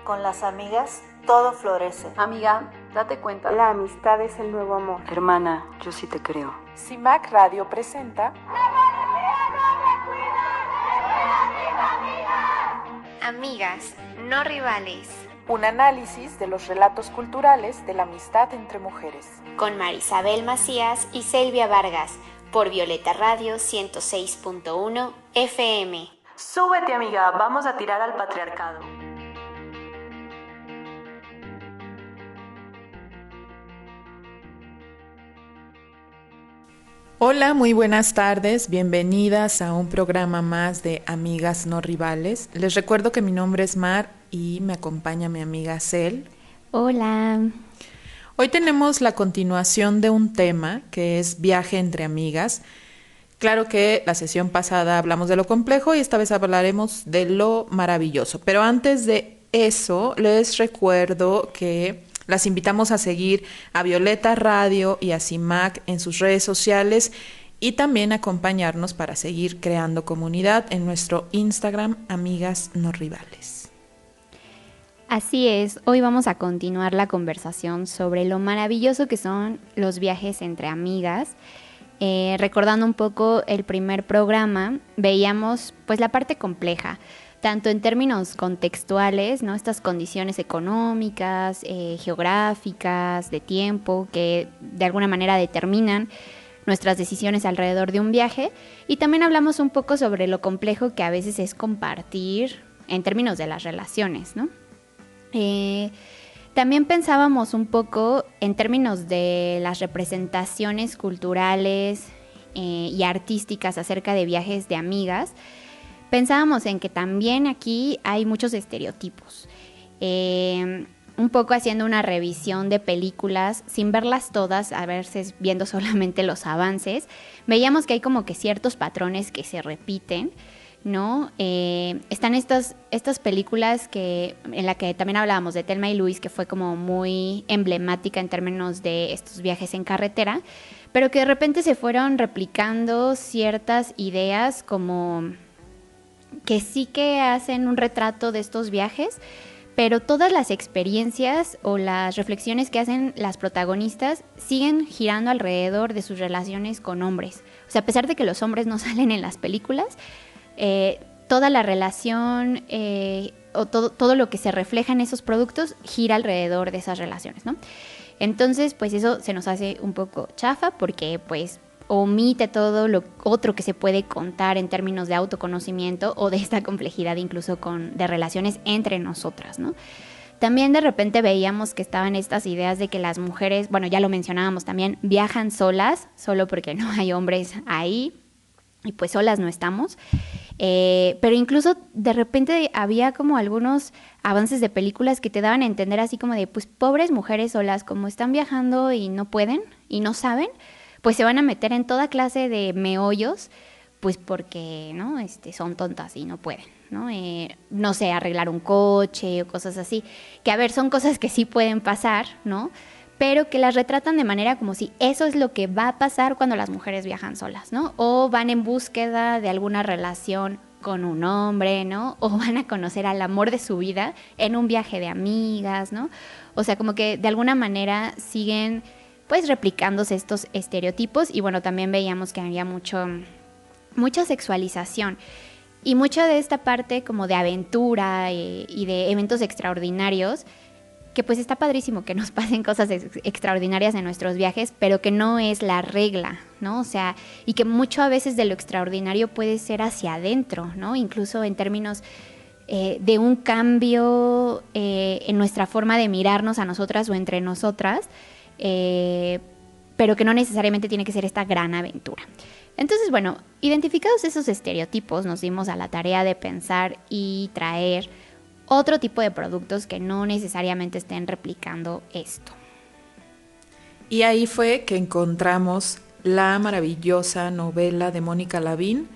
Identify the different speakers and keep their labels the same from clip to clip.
Speaker 1: Con las amigas todo florece.
Speaker 2: Amiga, date cuenta.
Speaker 3: La amistad es el nuevo amor.
Speaker 4: Hermana, yo sí te creo.
Speaker 5: CIMAC Radio presenta
Speaker 6: Amigas, no rivales.
Speaker 5: Un análisis de los relatos culturales de la amistad entre mujeres.
Speaker 6: Con Marisabel Macías y Selvia Vargas, por Violeta Radio 106.1 FM.
Speaker 4: Súbete, amiga, vamos a tirar al patriarcado.
Speaker 7: Hola, muy buenas tardes, bienvenidas a un programa más de Amigas No Rivales. Les recuerdo que mi nombre es Mar y me acompaña mi amiga Cel.
Speaker 8: Hola.
Speaker 7: Hoy tenemos la continuación de un tema que es viaje entre amigas. Claro que la sesión pasada hablamos de lo complejo y esta vez hablaremos de lo maravilloso. Pero antes de eso, les recuerdo que las invitamos a seguir a Violeta Radio y a CIMAC en sus redes sociales y también acompañarnos para seguir creando comunidad en nuestro Instagram, Amigas No Rivales.
Speaker 8: Así es, hoy vamos a continuar la conversación sobre lo maravilloso que son los viajes entre amigas. Recordando un poco el primer programa, veíamos pues la parte compleja, tanto en términos contextuales, ¿no? Estas condiciones económicas, geográficas, de tiempo, que de alguna manera determinan nuestras decisiones alrededor de un viaje. Y también hablamos un poco sobre lo complejo que a veces es compartir en términos de las relaciones, ¿no? También pensábamos un poco en términos de las representaciones culturales y artísticas acerca de viajes de amigas. Pensábamos en que también aquí hay muchos estereotipos. Un poco haciendo una revisión de películas, sin verlas todas, a veces viendo solamente los avances, veíamos que hay como que ciertos patrones que se repiten, ¿no? Están estas películas en la que también hablábamos de Thelma y Luis, que fue como muy emblemática en términos de estos viajes en carretera, pero que de repente se fueron replicando ciertas ideas como que sí que hacen un retrato de estos viajes, pero todas las experiencias o las reflexiones que hacen las protagonistas siguen girando alrededor de sus relaciones con hombres. O sea, a pesar de que los hombres no salen en las películas, toda la relación o todo lo que se refleja en esos productos gira alrededor de esas relaciones, ¿no? Entonces, pues eso se nos hace un poco chafa porque, pues, omite todo lo otro que se puede contar en términos de autoconocimiento o de esta complejidad incluso de relaciones entre nosotras, ¿no? También de repente veíamos que estaban estas ideas de que las mujeres, bueno, ya lo mencionábamos también, viajan solas, solo porque no hay hombres ahí y pues solas no estamos. Pero incluso de repente había como algunos avances de películas que te daban a entender así como de, pues pobres mujeres solas, como están viajando y no pueden y no saben, pues se van a meter en toda clase de meollos, pues porque, ¿no? Son tontas y no pueden, ¿no? No sé, arreglar un coche o cosas así, que a ver, son cosas que sí pueden pasar, ¿no? Pero que las retratan de manera como si eso es lo que va a pasar cuando las mujeres viajan solas, ¿no? O van en búsqueda de alguna relación con un hombre, ¿no? O van a conocer al amor de su vida en un viaje de amigas, ¿no? O sea, como que de alguna manera siguen pues replicándose estos estereotipos y bueno, también veíamos que había mucha sexualización y mucha de esta parte como de aventura y de eventos extraordinarios, que pues está padrísimo que nos pasen cosas extraordinarias en nuestros viajes, pero que no es la regla, ¿no? O sea, y que mucho a veces de lo extraordinario puede ser hacia adentro, ¿no? Incluso en términos de un cambio en nuestra forma de mirarnos a nosotras o entre nosotras, pero que no necesariamente tiene que ser esta gran aventura. Entonces, bueno, identificados esos estereotipos, nos dimos a la tarea de pensar y traer otro tipo de productos que no necesariamente estén replicando esto.
Speaker 7: Y ahí fue que encontramos la maravillosa novela de Mónica Lavín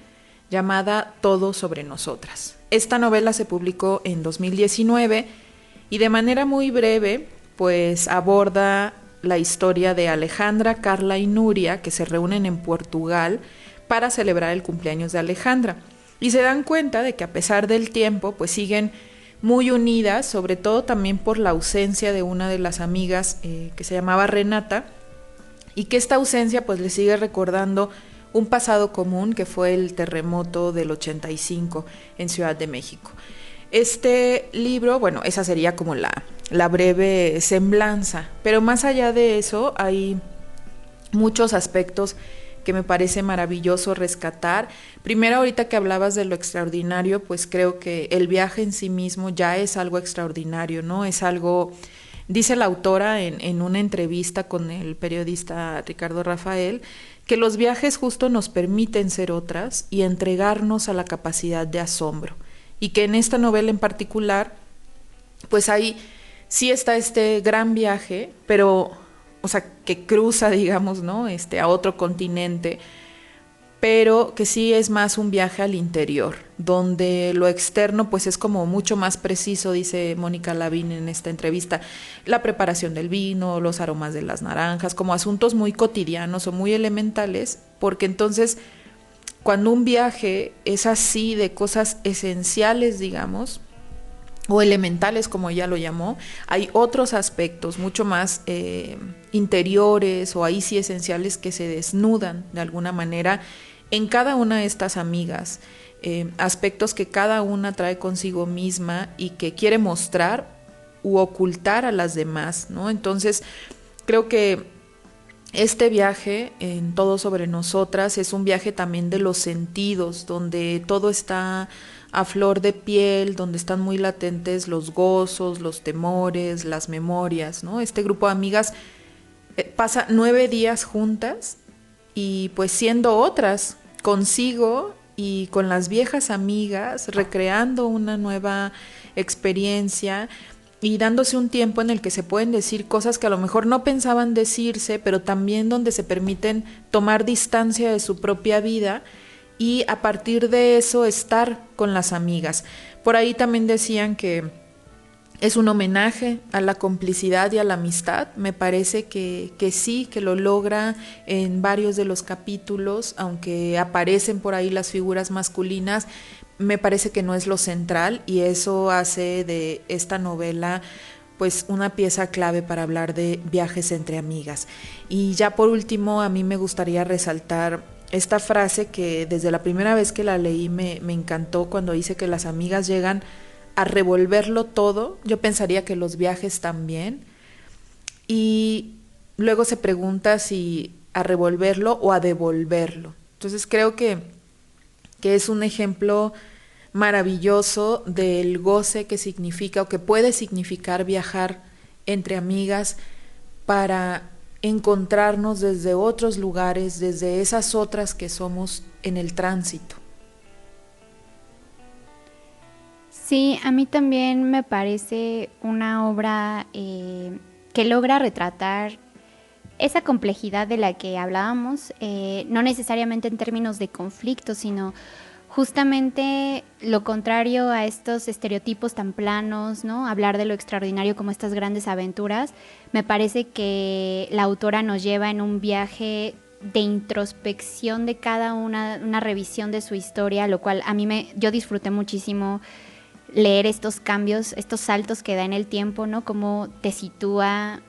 Speaker 7: llamada Todo sobre nosotras. Esta novela se publicó en 2019 y de manera muy breve, pues aborda la historia de Alejandra, Carla y Nuria, que se reúnen en Portugal para celebrar el cumpleaños de Alejandra. Y se dan cuenta de que a pesar del tiempo, pues siguen muy unidas, sobre todo también por la ausencia de una de las amigas que se llamaba Renata, y que esta ausencia pues le sigue recordando un pasado común que fue el terremoto del 85 en Ciudad de México. Este libro, bueno, esa sería como la breve semblanza, pero más allá de eso hay muchos aspectos que me parece maravilloso rescatar. Primero, ahorita que hablabas de lo extraordinario, pues creo que el viaje en sí mismo ya es algo extraordinario, ¿no? Es algo, dice la autora en una entrevista con el periodista Ricardo Rafael, que los viajes justo nos permiten ser otras y entregarnos a la capacidad de asombro. Y que en esta novela en particular, pues ahí sí está este gran viaje, pero, o sea, que cruza, digamos, ¿no? A otro continente, pero que sí es más un viaje al interior, donde lo externo pues es como mucho más preciso, dice Mónica Lavín en esta entrevista, la preparación del vino, los aromas de las naranjas, como asuntos muy cotidianos o muy elementales, porque entonces cuando un viaje es así de cosas esenciales, digamos, o elementales como ella lo llamó, hay otros aspectos mucho más interiores o ahí sí esenciales que se desnudan de alguna manera en cada una de estas amigas, aspectos que cada una trae consigo misma y que quiere mostrar u ocultar a las demás, ¿no? Entonces, creo que este viaje en Todo sobre nosotras es un viaje también de los sentidos, donde todo está a flor de piel, donde están muy latentes los gozos, los temores, las memorias, ¿no? Este grupo de amigas pasa 9 días juntas y pues siendo otras consigo y con las viejas amigas, recreando una nueva experiencia y dándose un tiempo en el que se pueden decir cosas que a lo mejor no pensaban decirse, pero también donde se permiten tomar distancia de su propia vida y a partir de eso estar con las amigas. Por ahí también decían que es un homenaje a la complicidad y a la amistad. Me parece que sí, que lo logra en varios de los capítulos, aunque aparecen por ahí las figuras masculinas, me parece que no es lo central y eso hace de esta novela pues una pieza clave para hablar de viajes entre amigas. Y ya por último, a mí me gustaría resaltar esta frase que desde la primera vez que la leí me encantó, cuando dice que las amigas llegan a revolverlo todo. Yo pensaría que los viajes también, y luego se pregunta si a revolverlo o a devolverlo. Entonces creo que es un ejemplo maravilloso del goce que significa o que puede significar viajar entre amigas para encontrarnos desde otros lugares, desde esas otras que somos en el tránsito.
Speaker 8: Sí, a mí también me parece una obra que logra retratar esa complejidad de la que hablábamos, no necesariamente en términos de conflicto, sino justamente lo contrario a estos estereotipos tan planos, ¿no? Hablar de lo extraordinario como estas grandes aventuras. Me parece que la autora nos lleva en un viaje de introspección de cada una revisión de su historia, lo cual yo disfruté muchísimo leer estos cambios, estos saltos que da en el tiempo, ¿no? Cómo te sitúa,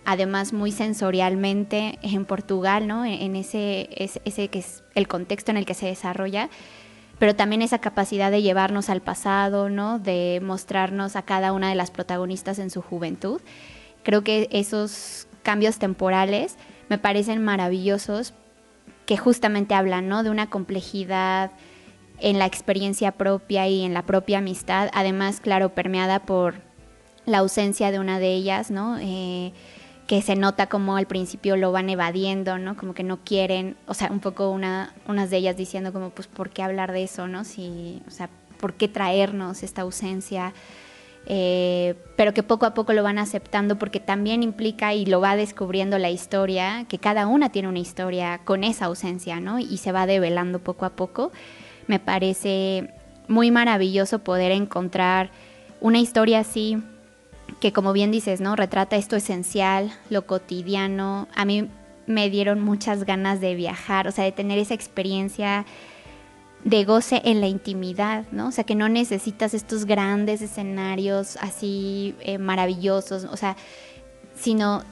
Speaker 8: además muy sensorialmente, en Portugal, ¿no? En ese que es el contexto en el que se desarrolla, pero también esa capacidad de llevarnos al pasado, ¿no? De mostrarnos a cada una de las protagonistas en su juventud. Creo que esos cambios temporales me parecen maravillosos, que justamente hablan, ¿no? De una complejidad en la experiencia propia y en la propia amistad, además, claro, permeada por la ausencia de una de ellas, ¿no? Que se nota como al principio lo van evadiendo, ¿no? Como que no quieren, o sea, un poco unas de ellas diciendo como, pues, ¿por qué hablar de eso, no? Si, o sea, ¿por qué traernos esta ausencia? Pero que poco a poco lo van aceptando, porque también implica, y lo va descubriendo la historia, que cada una tiene una historia con esa ausencia, ¿no? Y se va develando poco a poco. Me parece muy maravilloso poder encontrar una historia así, que como bien dices, ¿no? Retrata esto esencial, lo cotidiano. A mí me dieron muchas ganas de viajar, o sea, de tener esa experiencia de goce en la intimidad, ¿no? O sea, que no necesitas estos grandes escenarios así maravillosos, o sea, sino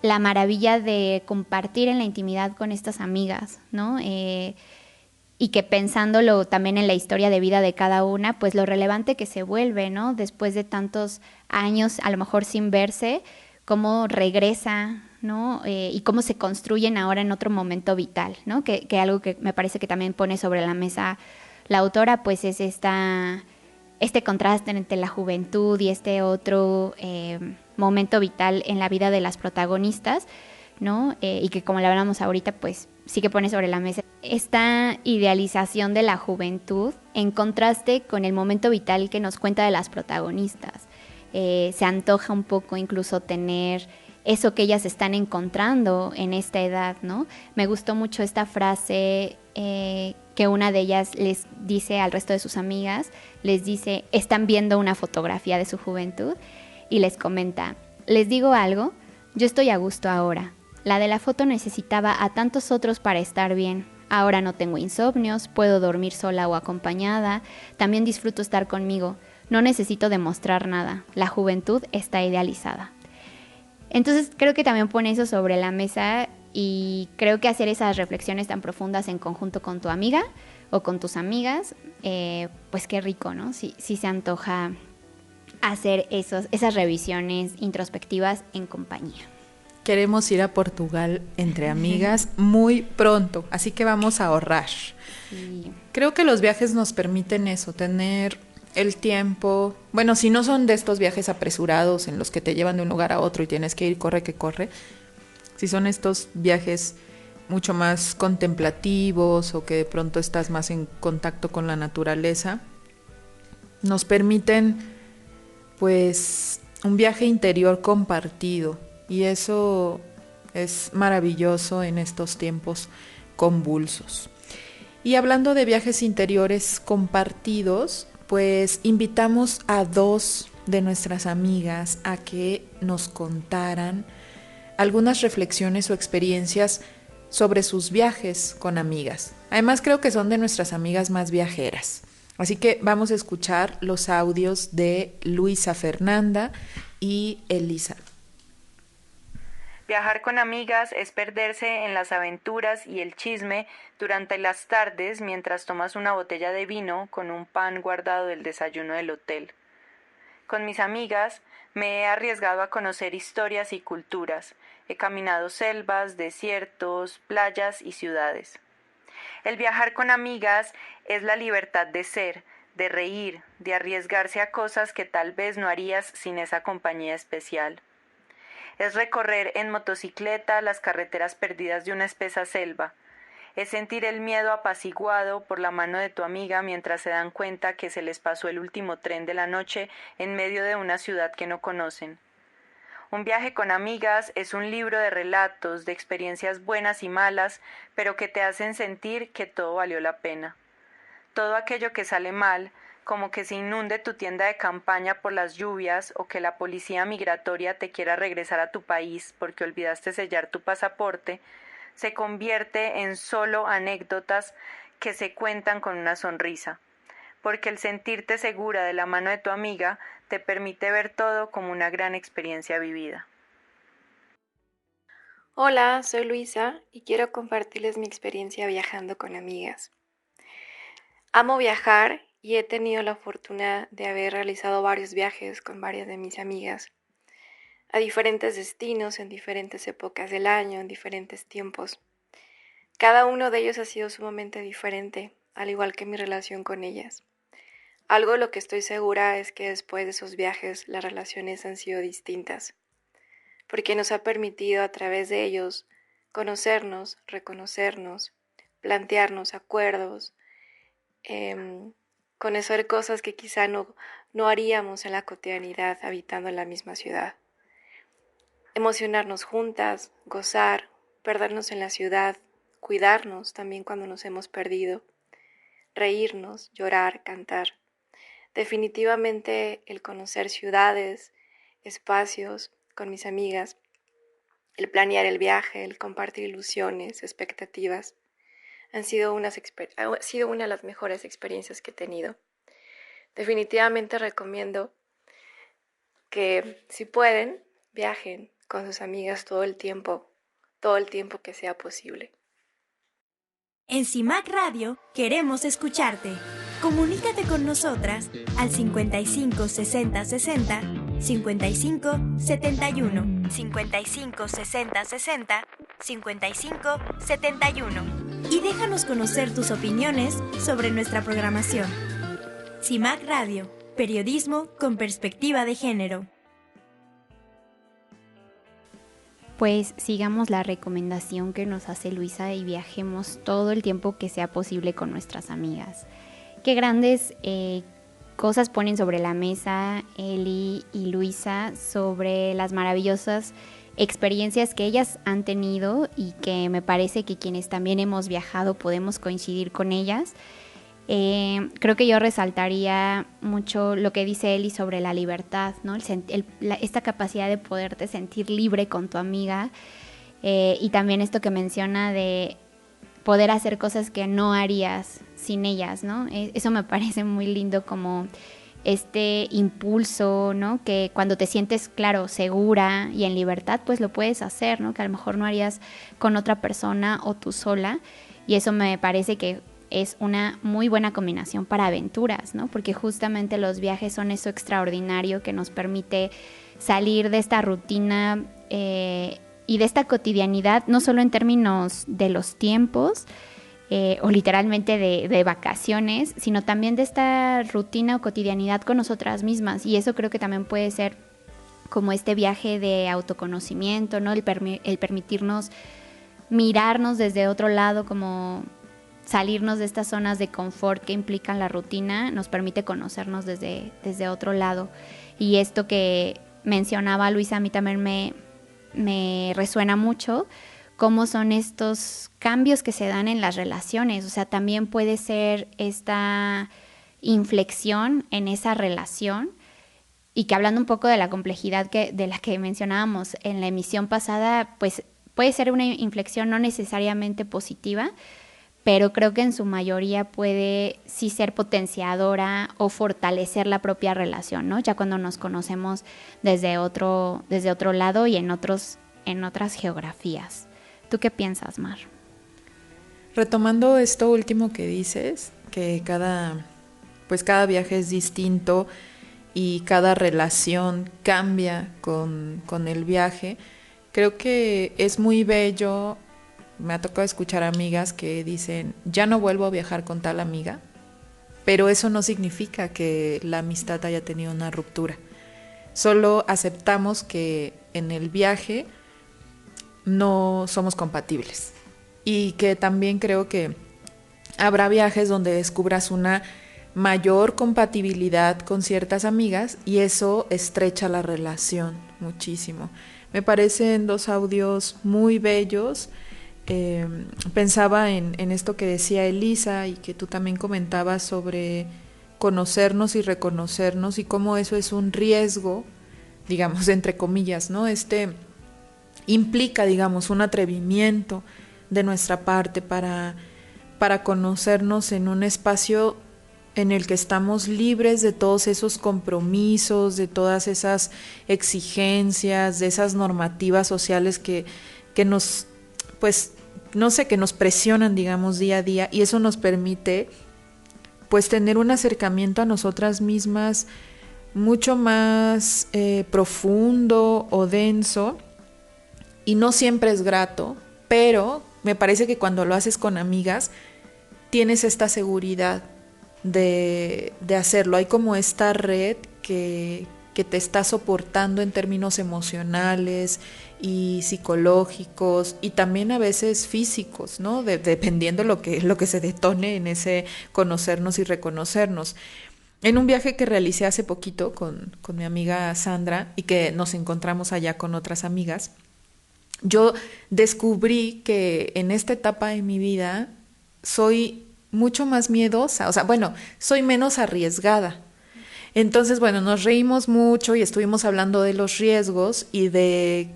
Speaker 8: la maravilla de compartir en la intimidad con estas amigas, ¿no? Y que pensándolo también en la historia de vida de cada una, pues lo relevante que se vuelve, ¿no? Después de tantos años, a lo mejor sin verse, cómo regresa, ¿no? Y cómo se construyen ahora en otro momento vital, ¿no? Que algo que me parece que también pone sobre la mesa la autora, pues es este contraste entre la juventud y este otro momento vital en la vida de las protagonistas, ¿no? Y que como lo hablamos ahorita, pues sí que pone sobre la mesa esta idealización de la juventud en contraste con el momento vital que nos cuenta de las protagonistas. Se antoja un poco incluso tener eso que ellas están encontrando en esta edad, ¿no? Me gustó mucho esta frase que una de ellas les dice al resto de sus amigas, les dice, están viendo una fotografía de su juventud y les comenta, les digo algo, yo estoy a gusto ahora. La de la foto necesitaba a tantos otros para estar bien. Ahora no tengo insomnios, puedo dormir sola o acompañada, también disfruto estar conmigo. No necesito demostrar nada, la juventud está idealizada. Entonces creo que también pone eso sobre la mesa y creo que hacer esas reflexiones tan profundas en conjunto con tu amiga o con tus amigas, pues qué rico, ¿no? Sí se antoja hacer esas revisiones introspectivas en compañía.
Speaker 7: Queremos ir a Portugal entre amigas muy pronto, así que vamos a ahorrar. Sí. Creo que los viajes nos permiten eso, tener el tiempo. Bueno, si no son de estos viajes apresurados en los que te llevan de un lugar a otro y tienes que ir, corre que corre. Si son estos viajes mucho más contemplativos o que de pronto estás más en contacto con la naturaleza, nos permiten pues un viaje interior compartido. Y eso es maravilloso en estos tiempos convulsos. Y hablando de viajes interiores compartidos, pues invitamos a 2 de nuestras amigas a que nos contaran algunas reflexiones o experiencias sobre sus viajes con amigas. Además, creo que son de nuestras amigas más viajeras. Así que vamos a escuchar los audios de Luisa Fernanda y Elisa.
Speaker 9: Viajar con amigas es perderse en las aventuras y el chisme durante las tardes mientras tomas una botella de vino con un pan guardado del desayuno del hotel. Con mis amigas me he arriesgado a conocer historias y culturas. He caminado selvas, desiertos, playas y ciudades. El viajar con amigas es la libertad de ser, de reír, de arriesgarse a cosas que tal vez no harías sin esa compañía especial. Es recorrer en motocicleta las carreteras perdidas de una espesa selva. Es sentir el miedo apaciguado por la mano de tu amiga mientras se dan cuenta que se les pasó el último tren de la noche en medio de una ciudad que no conocen. Un viaje con amigas es un libro de relatos, de experiencias buenas y malas, pero que te hacen sentir que todo valió la pena. Todo aquello que sale mal, como que se inunde tu tienda de campaña por las lluvias o que la policía migratoria te quiera regresar a tu país porque olvidaste sellar tu pasaporte, se convierte en solo anécdotas que se cuentan con una sonrisa, porque el sentirte segura de la mano de tu amiga te permite ver todo como una gran experiencia vivida.
Speaker 3: Hola, soy Luisa y quiero compartirles mi experiencia viajando con amigas. Amo viajar y he tenido la fortuna de haber realizado varios viajes con varias de mis amigas a diferentes destinos, en diferentes épocas del año, en diferentes tiempos. Cada uno de ellos ha sido sumamente diferente, al igual que mi relación con ellas. Algo de lo que estoy segura es que después de esos viajes las relaciones han sido distintas, porque nos ha permitido a través de ellos conocernos, reconocernos, plantearnos acuerdos, conocer cosas que quizá no haríamos en la cotidianidad habitando en la misma ciudad. Emocionarnos juntas, gozar, perdernos en la ciudad, cuidarnos también cuando nos hemos perdido, reírnos, llorar, cantar. Definitivamente el conocer ciudades, espacios con mis amigas, el planear el viaje, el compartir ilusiones, expectativas, ha sido una de las mejores experiencias que he tenido. Definitivamente recomiendo que si pueden, viajen con sus amigas todo el tiempo que sea posible.
Speaker 10: En CIMAC Radio queremos escucharte. Comunícate con nosotras al 55 60 60 55 71 55 60 60 55 71 y déjanos conocer tus opiniones sobre nuestra programación. CIMAC Radio, periodismo con perspectiva de género.
Speaker 8: Pues sigamos la recomendación que nos hace Luisa y viajemos todo el tiempo que sea posible con nuestras amigas. Qué grandes cosas ponen sobre la mesa Eli y Luisa sobre las maravillosas experiencias que ellas han tenido y que me parece que quienes también hemos viajado podemos coincidir con ellas. Creo que yo resaltaría mucho lo que dice Eli sobre la libertad, ¿no? Esta capacidad de poderte sentir libre con tu amiga y también esto que menciona de poder hacer cosas que no harías sin ellas, ¿no? Eso me parece muy lindo, como este impulso, ¿no? Que cuando te sientes, claro, segura y en libertad, pues lo puedes hacer, ¿no? Que a lo mejor no harías con otra persona o tú sola, y eso me parece que es una muy buena combinación para aventuras, ¿no? Porque justamente los viajes son eso extraordinario que nos permite salir de esta rutina y de esta cotidianidad, no solo en términos de los tiempos o literalmente de vacaciones, sino también de esta rutina o cotidianidad con nosotras mismas. Y eso creo que también puede ser como este viaje de autoconocimiento, ¿no? El permitirnos mirarnos desde otro lado, como salirnos de estas zonas de confort que implican la rutina, nos permite conocernos desde otro lado. Y esto que mencionaba Luisa, a mí también me resuena mucho, cómo son estos cambios que se dan en las relaciones. O sea, también puede ser esta inflexión en esa relación, y que hablando un poco de la complejidad de la que mencionábamos en la emisión pasada, pues puede ser una inflexión no necesariamente positiva, pero creo que en su mayoría puede sí ser potenciadora o fortalecer la propia relación, ¿no? Ya cuando nos conocemos desde otro lado y en otras geografías. ¿Tú qué piensas, Mar?
Speaker 7: Retomando esto último que dices, que cada viaje es distinto y cada relación cambia con el viaje, creo que es muy bello. Me ha tocado escuchar amigas que dicen, ya no vuelvo a viajar con tal amiga, pero eso no significa que la amistad haya tenido una ruptura. Solo aceptamos que en el viaje no somos compatibles, y que también creo que habrá viajes donde descubras una mayor compatibilidad con ciertas amigas y eso estrecha la relación muchísimo. Me parecen dos audios muy bellos. Pensaba en esto que decía Elisa y que tú también comentabas sobre conocernos y reconocernos, y cómo eso es un riesgo, digamos, entre comillas, ¿no? Implica, digamos, un atrevimiento de nuestra parte para conocernos en un espacio en el que estamos libres de todos esos compromisos, de todas esas exigencias, de esas normativas sociales que nos, pues, no sé, que nos presionan, digamos, día a día, y eso nos permite, pues, tener un acercamiento a nosotras mismas mucho más profundo o denso, y no siempre es grato, pero me parece que cuando lo haces con amigas tienes esta seguridad de hacerlo. Hay como esta red que te está soportando en términos emocionales y psicológicos, y también a veces físicos, ¿no? Dependiendo lo que se detone en ese conocernos y reconocernos. En un viaje que realicé hace poquito con mi amiga Sandra, y que nos encontramos allá con otras amigas, yo descubrí que en esta etapa de mi vida soy mucho más miedosa, o sea, bueno, soy menos arriesgada. Entonces, bueno, nos reímos mucho y estuvimos hablando de los riesgos y de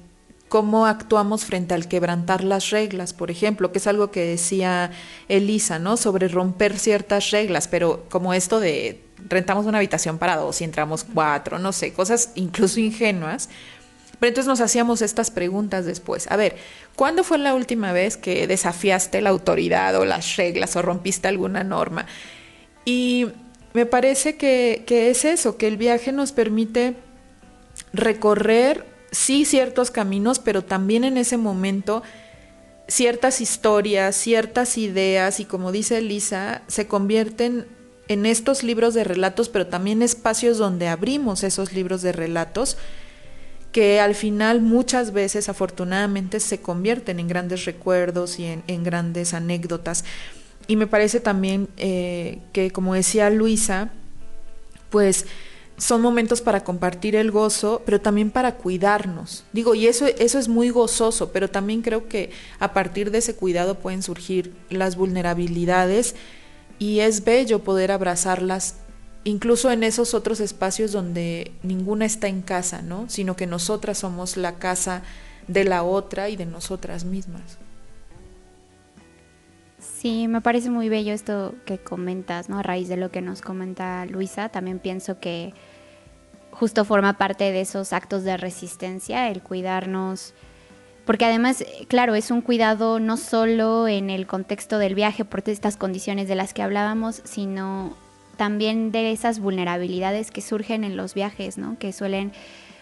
Speaker 7: cómo actuamos frente al quebrantar las reglas, por ejemplo, que es algo que decía Elisa, ¿no? Sobre romper ciertas reglas, pero como esto de rentamos una habitación para 2 y entramos 4, no sé, cosas incluso ingenuas. Pero entonces nos hacíamos estas preguntas después. A ver, ¿cuándo fue la última vez que desafiaste la autoridad o las reglas o rompiste alguna norma? Y me parece que es eso, que el viaje nos permite recorrer, sí, ciertos caminos, pero también en ese momento ciertas historias, ciertas ideas, y como dice Elisa, se convierten en estos libros de relatos, pero también espacios donde abrimos esos libros de relatos, que al final muchas veces afortunadamente se convierten en grandes recuerdos y en grandes anécdotas. Y me parece también que, como decía Luisa, pues son momentos para compartir el gozo, pero también para cuidarnos. Digo, y eso es muy gozoso, pero también creo que a partir de ese cuidado pueden surgir las vulnerabilidades y es bello poder abrazarlas, incluso en esos otros espacios donde ninguna está en casa, ¿no? Sino que nosotras somos la casa de la otra y de nosotras mismas.
Speaker 8: Sí, me parece muy bello esto que comentas, ¿no? A raíz de lo que nos comenta Luisa, también pienso que justo forma parte de esos actos de resistencia, el cuidarnos, porque además, claro, es un cuidado no solo en el contexto del viaje por estas condiciones de las que hablábamos, sino también de esas vulnerabilidades que surgen en los viajes, ¿no? Que suelen,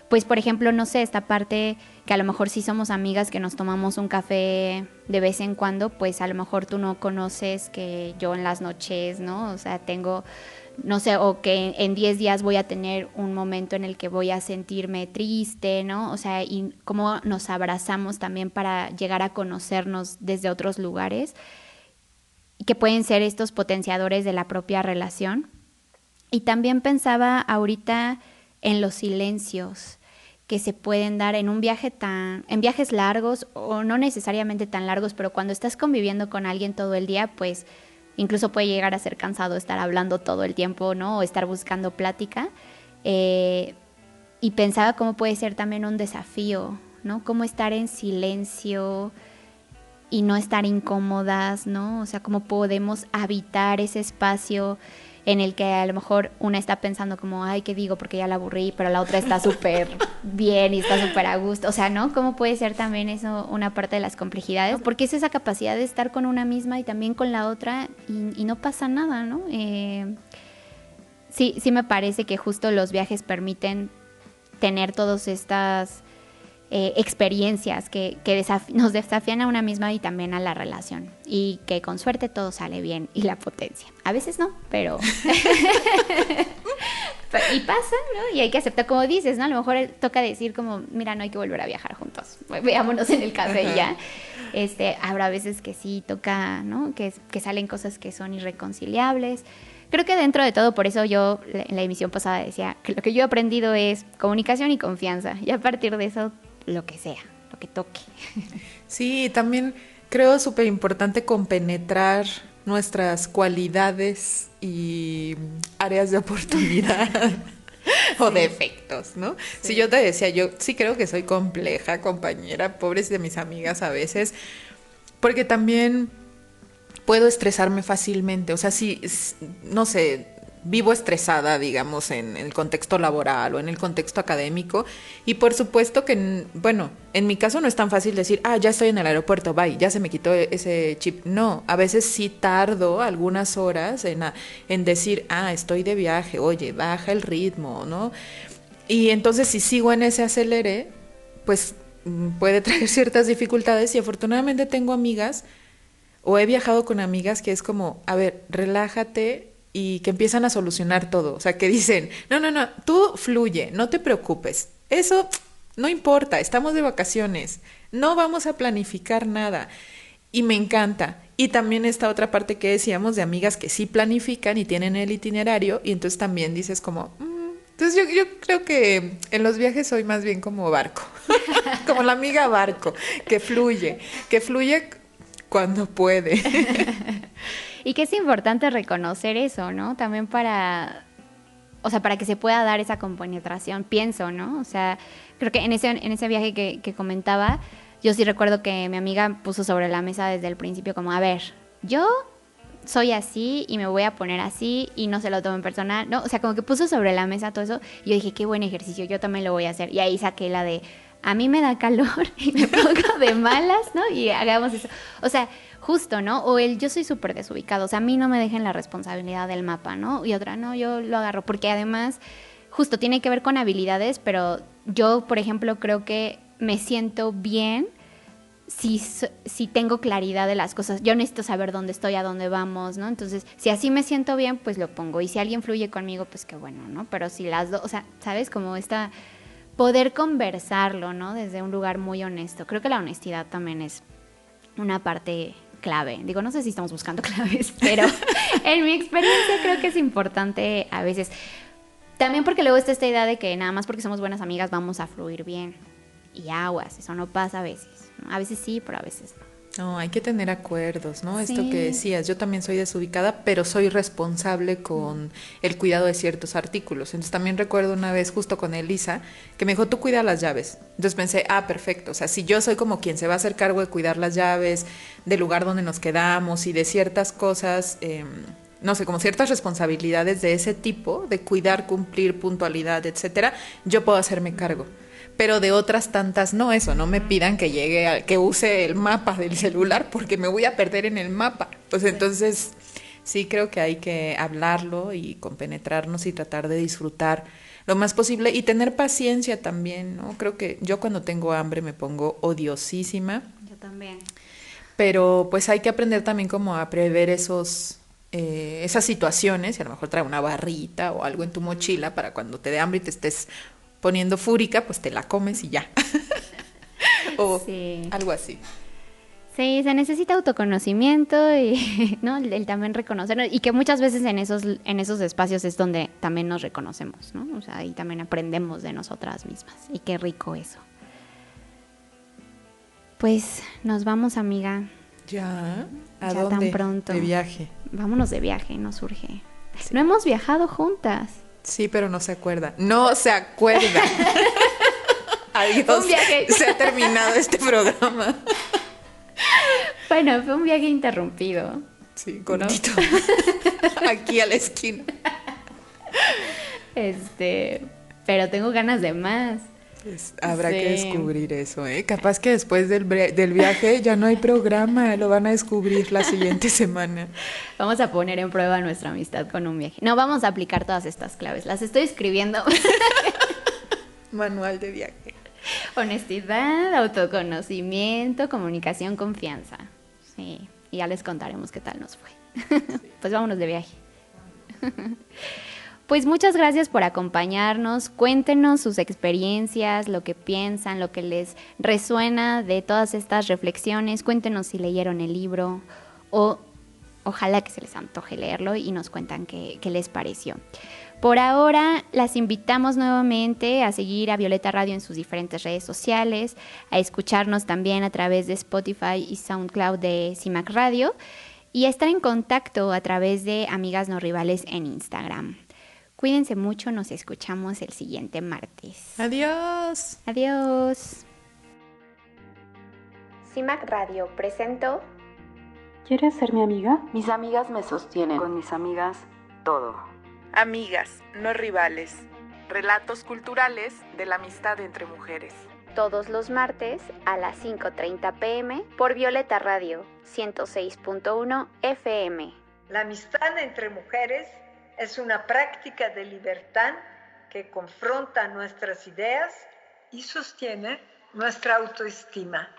Speaker 8: pues por ejemplo, no sé, esta parte que a lo mejor sí somos amigas que nos tomamos un café de vez en cuando, pues a lo mejor tú no conoces que yo en las noches, ¿no? O sea, tengo, no sé, o que en 10 días voy a tener un momento en el que voy a sentirme triste, ¿no? O sea, y cómo nos abrazamos también para llegar a conocernos desde otros lugares, que pueden ser estos potenciadores de la propia relación. Y también pensaba ahorita en los silencios que se pueden dar en un viaje en viajes largos o no necesariamente tan largos, pero cuando estás conviviendo con alguien todo el día, pues incluso puede llegar a ser cansado estar hablando todo el tiempo, ¿no? O estar buscando plática. Y pensaba cómo puede ser también un desafío, ¿no? Cómo estar en silencio y no estar incómodas, ¿no? O sea, cómo podemos habitar ese espacio en el que a lo mejor una está pensando como, ay, ¿qué digo? Porque ya la aburrí, pero la otra está súper bien y está súper a gusto. O sea, ¿no? ¿Cómo puede ser también eso una parte de las complejidades? Porque es esa capacidad de estar con una misma y también con la otra y no pasa nada, ¿no? Sí me parece que justo los viajes permiten tener todas estas experiencias que nos desafían a una misma y también a la relación, y que con suerte todo sale bien y la potencia. A veces no, pero y pasa, ¿no? Y hay que aceptar, como dices, ¿no? A lo mejor toca decir como, mira, no hay que volver a viajar juntos, veámonos en el café y ya. Habrá veces que sí toca, ¿no? Que salen cosas que son irreconciliables. Creo que dentro de todo, por eso yo en la emisión pasada decía que lo que yo he aprendido es comunicación y confianza, y a partir de eso lo que sea, lo que toque.
Speaker 7: Sí, también creo súper importante compenetrar nuestras cualidades y áreas de oportunidad o defectos, ¿no? Sí. Si yo te decía, yo sí creo que soy compleja, compañera, pobres de mis amigas a veces, porque también puedo estresarme fácilmente, o sea, si, no sé, vivo estresada, digamos, en el contexto laboral o en el contexto académico, y por supuesto que, bueno, en mi caso no es tan fácil decir, ya estoy en el aeropuerto, bye, ya se me quitó ese chip. No, a veces sí tardo algunas horas en decir, estoy de viaje, oye, baja el ritmo, ¿no? Y entonces si sigo en ese acelere, pues puede traer ciertas dificultades, y afortunadamente tengo amigas, o he viajado con amigas que es como, a ver, relájate, y que empiezan a solucionar todo. O sea, que dicen, no, tú fluye, no te preocupes. Eso no importa, estamos de vacaciones, no vamos a planificar nada. Y me encanta. Y también esta otra parte que decíamos de amigas que sí planifican y tienen el itinerario, y entonces también dices como, entonces yo creo que en los viajes soy más bien como barco, como la amiga barco, que fluye cuando puede.
Speaker 8: Y que es importante reconocer eso, ¿no? También para o sea, para que se pueda dar esa compenetración, pienso, ¿no? O sea, creo que en ese viaje que comentaba, yo sí recuerdo que mi amiga puso sobre la mesa desde el principio como, a ver, yo soy así y me voy a poner así y no se lo tomen personal, ¿no? O sea, como que puso sobre la mesa todo eso y yo dije, qué buen ejercicio, yo también lo voy a hacer. Y ahí saqué la de, a mí me da calor y me pongo de malas, ¿no? Y hagamos eso. O sea, justo, ¿no? O yo soy súper desubicado, o sea, a mí no me dejen la responsabilidad del mapa, ¿no? Y otra, no, yo lo agarro, porque además, justo tiene que ver con habilidades, pero yo, por ejemplo, creo que me siento bien si tengo claridad de las cosas. Yo necesito saber dónde estoy, a dónde vamos, ¿no? Entonces, si así me siento bien, pues lo pongo. Y si alguien fluye conmigo, pues qué bueno, ¿no? Pero si las dos, o sea, ¿sabes? Como poder conversarlo, ¿no? Desde un lugar muy honesto. Creo que la honestidad también es una parte clave. Digo, no sé si estamos buscando claves, pero en mi experiencia creo que es importante a veces. También porque luego está esta idea de que nada más porque somos buenas amigas vamos a fluir bien. Y aguas, eso no pasa a veces, ¿no? A veces sí, pero a veces no.
Speaker 7: No, hay que tener acuerdos, ¿no?
Speaker 8: Sí.
Speaker 7: Esto que decías, yo también soy desubicada, pero soy responsable con el cuidado de ciertos artículos. Entonces también recuerdo una vez justo con Elisa que me dijo, tú cuida las llaves. Entonces pensé, perfecto, o sea, si yo soy como quien se va a hacer cargo de cuidar las llaves, del lugar donde nos quedamos y de ciertas cosas, no sé, como ciertas responsabilidades de ese tipo, de cuidar, cumplir, puntualidad, etcétera, yo puedo hacerme cargo. Pero de otras tantas no, eso, no me pidan que que use el mapa del celular porque me voy a perder en el mapa. Pues entonces sí creo que hay que hablarlo y compenetrarnos y tratar de disfrutar lo más posible y tener paciencia también, ¿no? Creo que yo cuando tengo hambre me pongo odiosísima.
Speaker 8: Yo también.
Speaker 7: Pero pues hay que aprender también como a prever esas situaciones y a lo mejor traer una barrita o algo en tu mochila para cuando te dé hambre y te estés poniendo fúrica, pues te la comes y ya. O sí, algo así.
Speaker 8: Sí, se necesita autoconocimiento y ¿no? El también reconocernos y que muchas veces en esos espacios es donde también nos reconocemos, ¿no? O sea, ahí también aprendemos de nosotras mismas y qué rico eso. Pues nos vamos, amiga.
Speaker 7: ¿Ya? ¿A
Speaker 8: ya
Speaker 7: dónde?
Speaker 8: Tan pronto.
Speaker 7: De viaje.
Speaker 8: Vámonos de viaje, nos surge. Sí. No hemos viajado juntas.
Speaker 7: Sí, pero no se acuerda. No se acuerda. Adiós.
Speaker 8: Un viaje.
Speaker 7: Se ha terminado este programa.
Speaker 8: Bueno, fue un viaje interrumpido.
Speaker 7: Sí, cortito. ¿No? Aquí a la esquina.
Speaker 8: Pero tengo ganas de más.
Speaker 7: Pues habrá que descubrir eso, ¿eh? Capaz que después del viaje ya no hay programa, lo van a descubrir la siguiente semana.
Speaker 8: Vamos a poner en prueba nuestra amistad con un viaje. No, vamos a aplicar todas estas claves, las estoy escribiendo.
Speaker 7: Manual de viaje.
Speaker 8: Honestidad, autoconocimiento, comunicación, confianza. Sí, y ya les contaremos qué tal nos fue. Sí. Pues vámonos de viaje. Pues muchas gracias por acompañarnos. Cuéntenos sus experiencias, lo que piensan, lo que les resuena de todas estas reflexiones. Cuéntenos si leyeron el libro o ojalá que se les antoje leerlo y nos cuentan qué les pareció. Por ahora, las invitamos nuevamente a seguir a Violeta Radio en sus diferentes redes sociales, a escucharnos también a través de Spotify y SoundCloud de CIMAC Radio y a estar en contacto a través de Amigas No Rivales en Instagram. Cuídense mucho, nos escuchamos el siguiente martes.
Speaker 7: Adiós.
Speaker 8: Adiós.
Speaker 6: CIMAC Radio presentó
Speaker 5: ¿Quieres ser mi amiga? Mis amigas me sostienen. Con mis amigas, todo.
Speaker 11: Amigas, no rivales. Relatos culturales de la amistad entre mujeres.
Speaker 6: todos los martes a las 5:30 p.m. por Violeta Radio 106.1 FM.
Speaker 12: La amistad entre mujeres es una práctica de libertad que confronta nuestras ideas y sostiene nuestra autoestima.